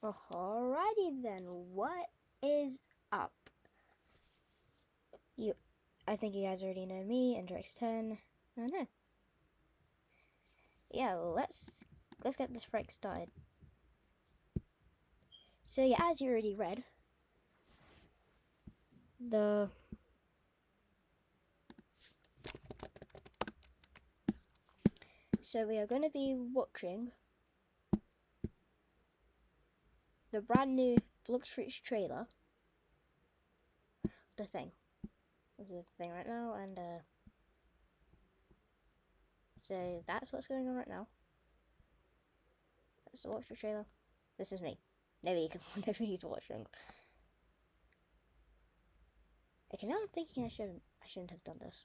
Alrighty then, what is up? I think you guys already know me, Andrex10. I don't know. Yeah, let's get this frick started. So yeah, as you already read, so we are going to be watching the brand new blox trailer. The thing. This is the thing right now, and so that's what's going on right now. Let's watch the trailer. This is me. Maybe you can never need to watch it. Okay, now I'm thinking I shouldn't have done this.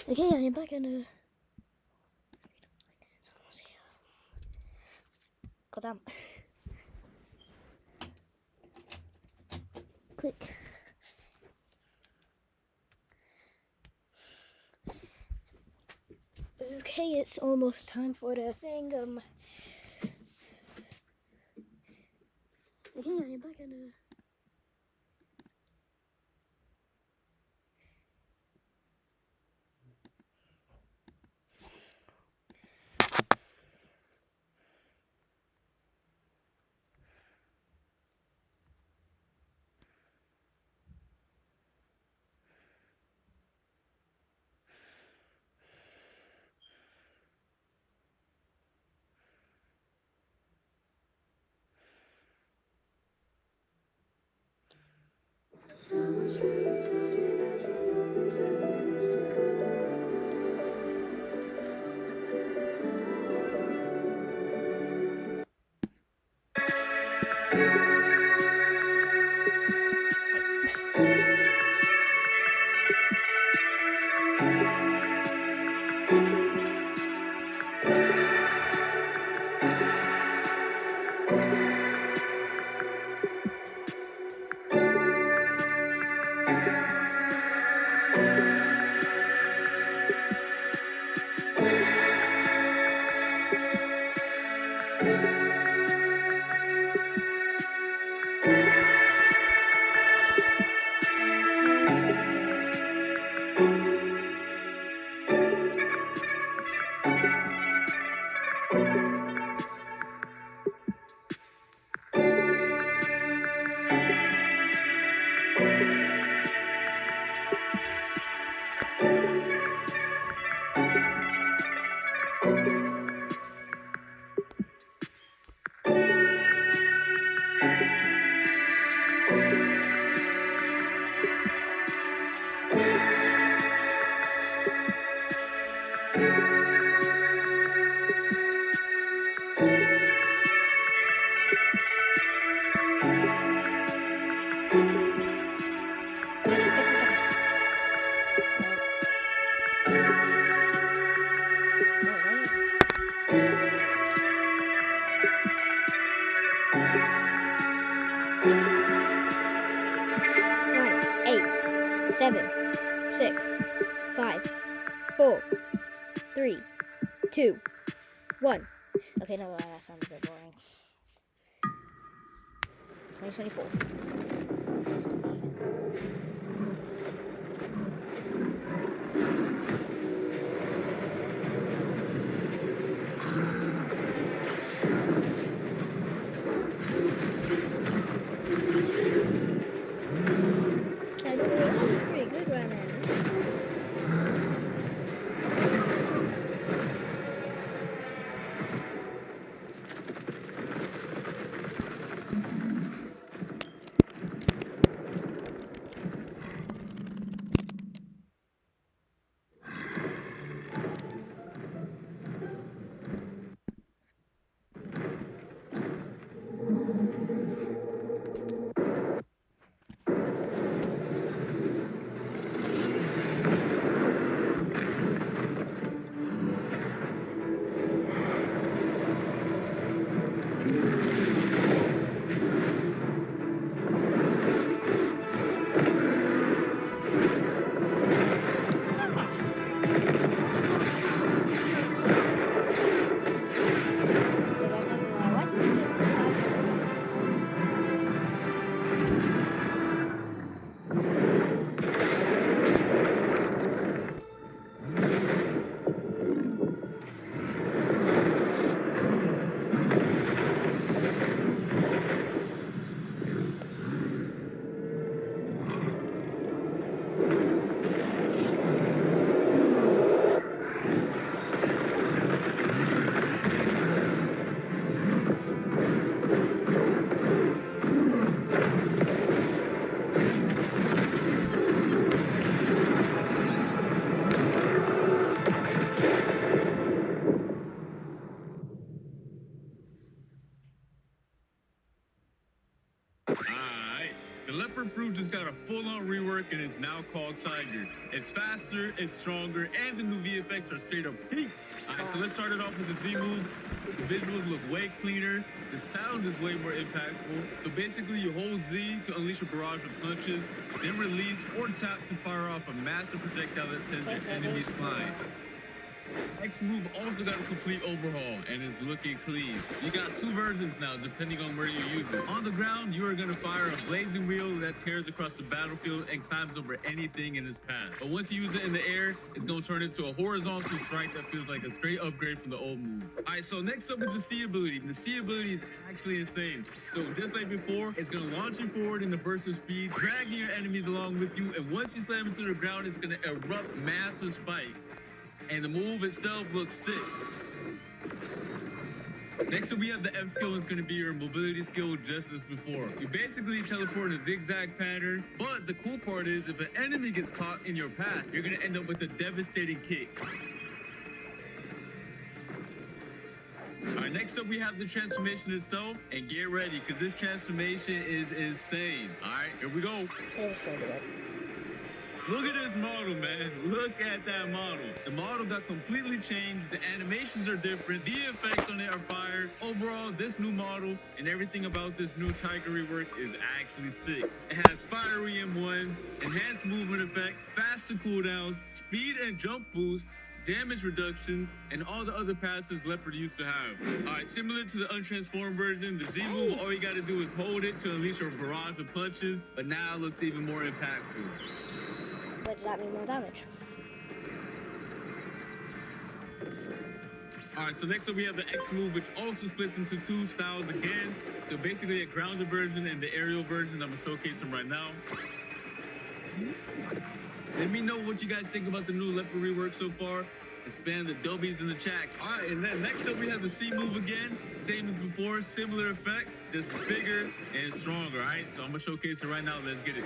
Okay, I am back and God damn. Click. Okay, it's almost time for the thing. Okay, I am back and Nine, 8, 7, 6, 5, 4, 3, 2, 1. Okay, no, that sounds a bit boring. 2024. I don't know, that is pretty good right now. The leopard fruit just got a full-on rework and it's now called Tiger. It's faster, it's stronger, and the new VFX are straight up peaked. Alright, so let's start it off with the Z move. The visuals look way cleaner. The sound is way more impactful. So basically you hold Z to unleash a barrage of punches, then release or tap to fire off a massive projectile that sends your enemies flying. X move also got a complete overhaul and it's looking clean. You got two versions now depending on where you use it. On the ground, you are going to fire a blazing wheel that tears across the battlefield and climbs over anything in its path. But once you use it in the air, it's going to turn into a horizontal strike that feels like a straight upgrade from the old move. Alright, so next up is the C ability. The C ability is actually insane. So just like before, it's going to launch you forward in a burst of speed, dragging your enemies along with you, and once you slam into the ground, it's going to erupt massive spikes. And the move itself looks sick. Next up, we have the F skill. It's going to be your mobility skill just as before. You basically teleport in a zigzag pattern, but the cool part is if an enemy gets caught in your path, you're going to end up with a devastating kick. Alright, next up we have the transformation itself, and get ready because this transformation is insane. Alright, here we go. Yeah, let's go do it. Look at this model, man. Look at that model. The model got completely changed. The animations are different. The effects on it are fire. Overall, this new model and everything about this new Tiger rework is actually sick. It has fiery M1s, enhanced movement effects, faster cooldowns, speed and jump boosts, damage reductions, and all the other passives Leopard used to have. Alright, similar to the untransformed version, the Z move, all you gotta do is hold it to unleash a barrage of punches, but now it looks even more impactful. But does that mean more damage? Alright, so next up we have the X move, which also splits into two styles again. So basically a grounded version and the aerial version. I'm gonna showcase them right now. Let me know what you guys think about the new Leopard rework so far. And spam the W's in the chat. Alright, and then next up we have the C move again. Same as before, similar effect, just bigger and stronger, alright? So I'm gonna showcase it right now. Let's get it.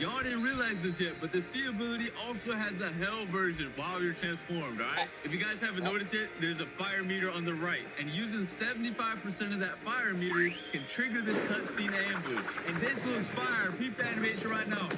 Y'all didn't realize this yet, but the C ability also has a hell version while you're transformed, alright? If you guys haven't noticed yet, there's a fire meter on the right, and using 75% of that fire meter can trigger this cutscene ambush. And this looks fire. Peep the animation right now.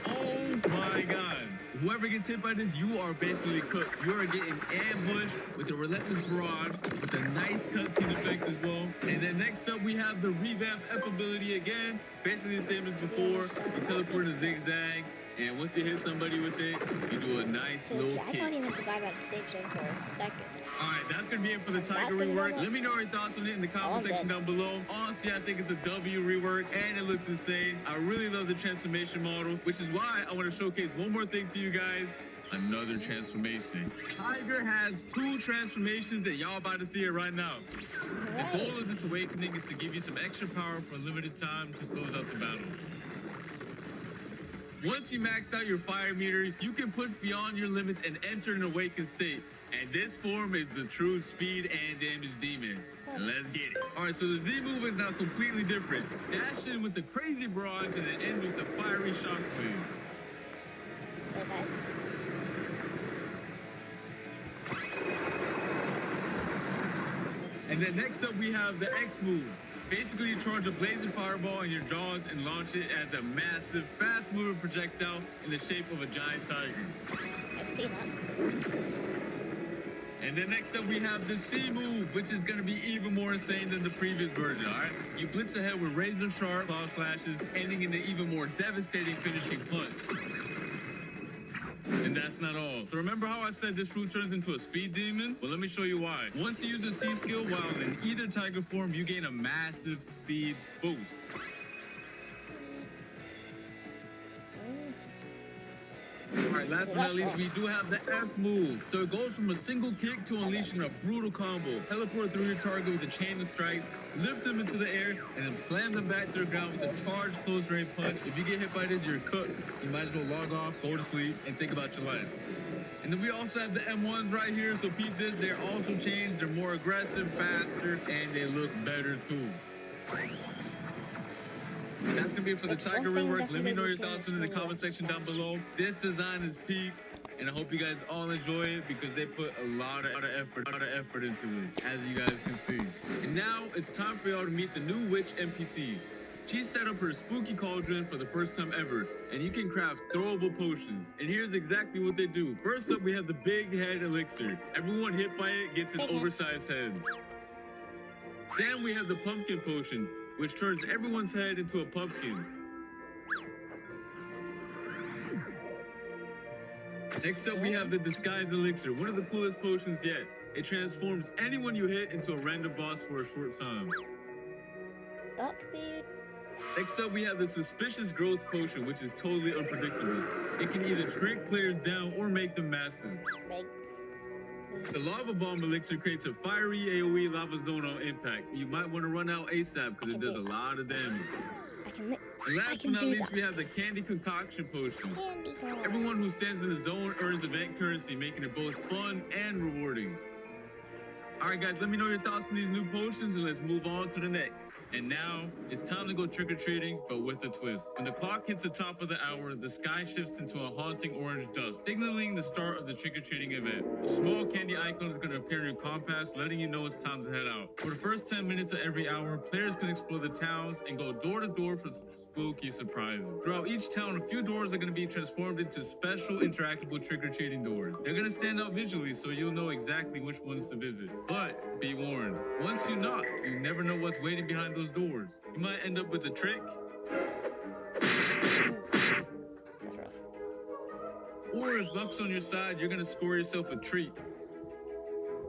Oh my god. whoever gets hit by this, you are basically cooked. You are getting ambushed with the relentless barrage, with a nice cutscene effect as well. And then next up, we have the revamp F ability again. Basically the same as before. You teleport a zigzag, and once you hit somebody with it, you do a nice So little I kick. can't even survive out of safe zone for a second. Alright, that's gonna be it for the That's Tiger gonna be rework. it. Let me know your thoughts on it in the comment section down below. Honestly, I think it's a W rework and it looks insane. I really love the transformation model, which is why I want to showcase one more thing to you guys. Another transformation. Tiger has 2 transformations and y'all about to see it right now. The goal of this awakening is to give you some extra power for a limited time to close out the battle. Once you max out your fire meter, you can push beyond your limits and enter an awakened state. And this form is the true speed and damage demon. Let's get it. Alright, so the D move is now completely different. Dash in with the crazy barrage and it ends with the fiery shockwave. There's that. And then next up we have the X move. Basically, you charge a blazing fireball in your jaws and launch it as a massive, fast-moving projectile in the shape of a giant tiger. I can see that. And then next up we have the C move, which is going to be even more insane than the previous version, alright? You blitz ahead with razor sharp claw slashes, ending in an even more devastating finishing punch. And that's not all. So remember how I said this fruit turns into a speed demon? Well, let me show you why. Once you use a C skill while in either tiger form, you gain a massive speed boost. Alright, last but not least, we do have the F move. So it goes from a single kick to unleashing a brutal combo. Teleport through your target with a chain of strikes, lift them into the air, and then slam them back to the ground with a charged close range punch. If you get hit by this, you're cooked. You might as well log off, go to sleep, and think about your life. And then we also have the M1s right here, so peep this, they're also changed. They're more aggressive, faster, and they look better too. That's gonna be it for the Tiger rework. Let me know your thoughts in the comment section down below. This design is peak, and I hope you guys all enjoy it because they put a lot of effort into this, as you guys can see. And now it's time for y'all to meet the new witch NPC. She set up her spooky cauldron for the first time ever, and you can craft throwable potions. And here's exactly what they do. First up, we have the big head elixir. Everyone hit by it gets an oversized head. Then we have the pumpkin potion, which turns everyone's head into a pumpkin. Next up, we have the disguised elixir, one of the coolest potions yet. It transforms anyone you hit into a random boss for a short time. Duckbeard. Next up, we have the suspicious growth potion, which is totally unpredictable. It can either shrink players down or make them massive. The lava bomb elixir creates a fiery AoE lava zone on impact. You might want to run out ASAP because it does a lot of damage. And last but not least, we have the candy concoction potion. Everyone who stands in the zone earns event currency, making it both fun and rewarding. Alright guys, let me know your thoughts on these new potions and let's move on to the next. And now, it's time to go trick-or-treating, but with a twist. When the clock hits the top of the hour, the sky shifts into a haunting orange dust, signaling the start of the trick-or-treating event. A small candy icon is going to appear in your compass, letting you know it's time to head out. For the first 10 minutes of every hour, players can explore the towns and go door to door for some spooky surprises. Throughout each town, a few doors are going to be transformed into special interactable trick-or-treating doors. They're going to stand out visually so you'll know exactly which ones to visit. But be warned, once you knock, you never know what's waiting behind those doors. You might end up with a trick, or if luck's on your side, you're gonna score yourself a treat.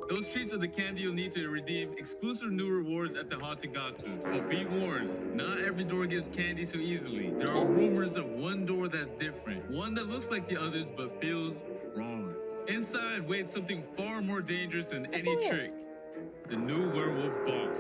Those treats are the candy you'll need to redeem exclusive new rewards at the Haunted Gacha. But be warned, not every door gives candy so easily. There are rumors of one door that's different, one that looks like the others but feels wrong. Inside waits something far more dangerous than any trick. The new werewolf boss.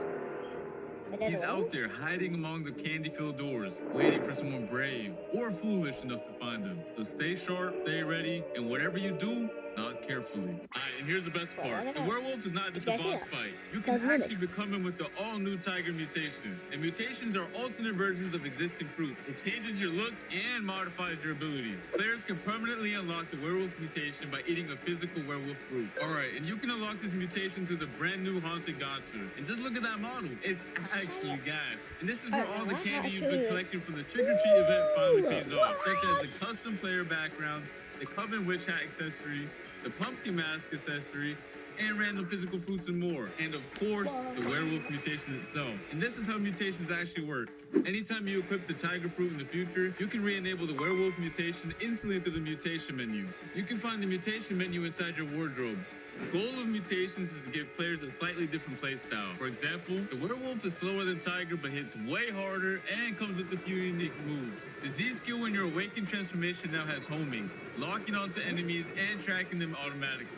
He's out there hiding among the candy-filled doors, waiting for someone brave or foolish enough to find him. So stay sharp, stay ready, and whatever you do, knock carefully. Alright, and here's the best part. The werewolf is not just a boss fight. You can actually become him with the all-new Tiger mutation. And mutations are alternate versions of existing fruits. It changes your look and modifies your abilities. Players can permanently unlock the werewolf mutation by eating a physical werewolf fruit. Alright, and you can unlock this mutation through the brand new Haunted Gacha. And just look at that model. It's actually gas. And this is where all the candy you've been collecting from the trick-or-treat event finally pays off, such as the custom player backgrounds, the Coven Witch Hat accessory, the Pumpkin Mask accessory, and random physical fruits and more. And of course, the werewolf mutation itself. And this is how mutations actually work. Anytime you equip the tiger fruit in the future, you can re-enable the werewolf mutation instantly through the mutation menu. You can find the mutation menu inside your wardrobe. The goal of mutations is to give players a slightly different playstyle. For example, the werewolf is slower than tiger but hits way harder and comes with a few unique moves. The Z skill when your awakened transformation now has homing, locking onto enemies and tracking them automatically.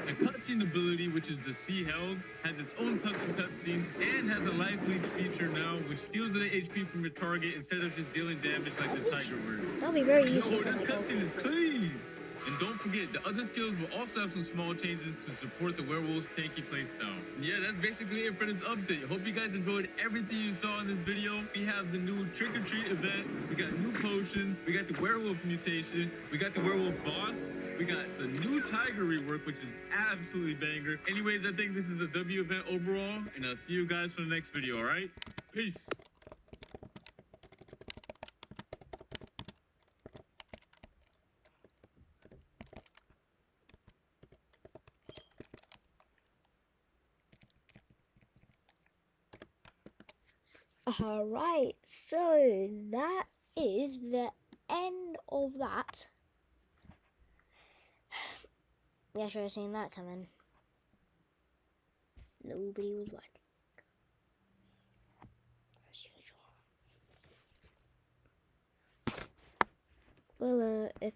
The cutscene ability, which is the C held, has its own custom cutscene and has a life leech feature now, which steals the HP from your target instead of just dealing damage like the tiger would. That'll be very useful. No, this cutscene is clean. And don't forget, the other skills will also have some small changes to support the werewolf's tanky playstyle. Yeah, that's basically it for this update. Hope you guys enjoyed everything you saw in this video. We have the new trick-or-treat event. We got new potions. We got the werewolf mutation. We got the werewolf boss. We got the new tiger rework, which is absolutely banger. Anyways, I think this is a W event overall, and I'll see you guys for the next video, all right? Peace. Alright, so that is the end of that. Yeah, should have seen that coming. Nobody was watching. As usual. Well, if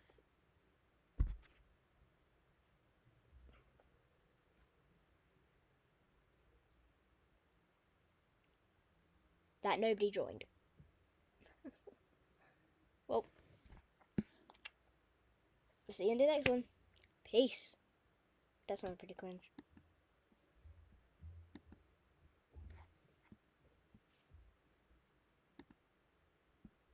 that nobody joined. Well, see you in the next one. Peace. That sounds pretty cringe.